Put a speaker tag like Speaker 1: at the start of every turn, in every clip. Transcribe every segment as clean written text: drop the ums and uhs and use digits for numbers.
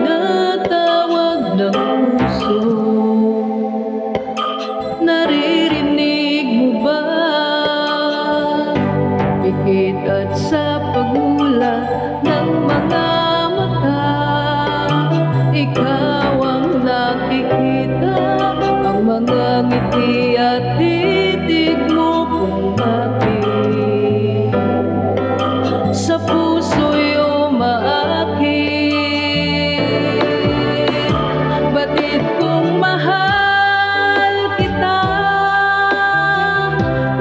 Speaker 1: tinatawag ng puso. Naririnig mo ba? Pikit at sa pagmulat ng mga mata, ikaw ang nakikita, ang mga ngiti at titig mo kung bakit sa puso'y umaakit. Batid kong mahal kita,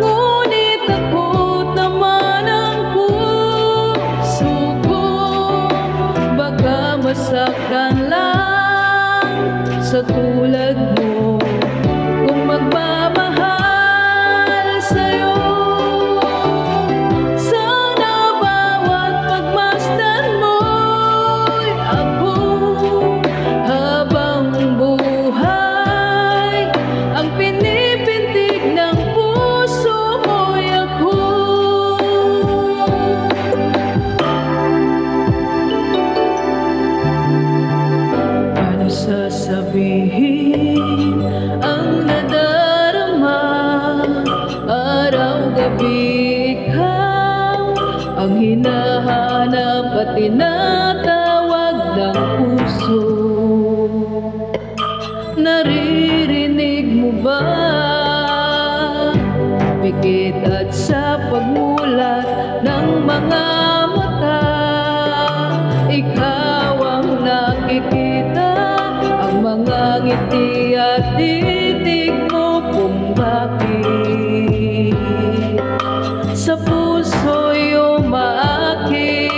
Speaker 1: ngunit takot naman ang puso ko, baka masaktan lang sa tulad mo. Kung magmamahal sa'yo, sana bawat pagmasdan mo'y ako. Habang buhay, ang pinipintig ng puso mo'y ako. Paano sasabihin ang nadarama? Araw-gabi ikaw ang hinahanap at tinatawag ng puso. Naririnig mo ba? Pikit at sa pagmulat ng mga mata, ikaw ang nakikita, ang mga ngiti at titig mo kung bakit sa puso'y umaakit.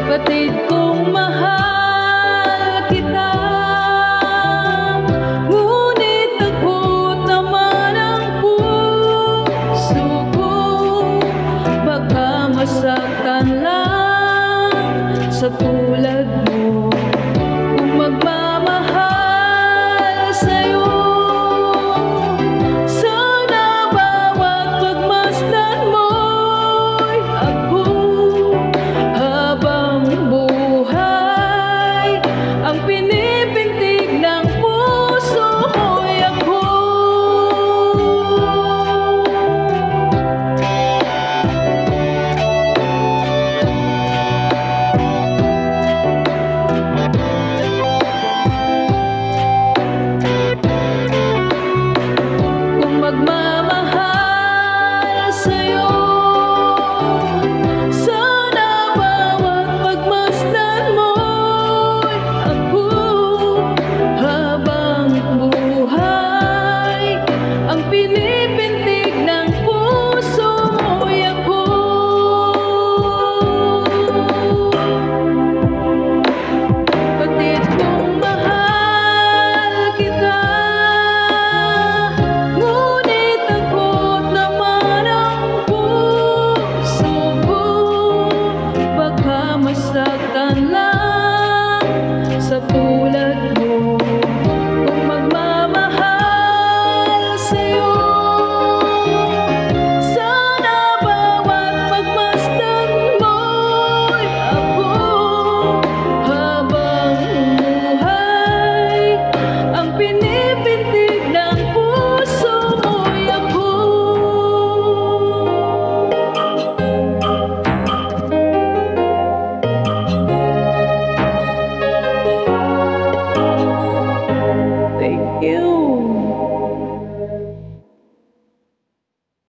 Speaker 1: Batid kong mahal kita, ngunit takot naman ang puso ko, baka masaktan lang sa tulad mo. Kung magmamahal sa'yo, sana bawat pagmasdan mo'y ako. Habang buhay, ang pinipintig ng puso mo'y ako. Kung magmamahal sa'yo, sana bawat pagmasdan mo'y ako. Habang buhay, ang pinipintig ng puso mo'y ako. Batid kong mahal kita, ngunit takot naman ang puso ko, baka masaktan lang sa tulad mo.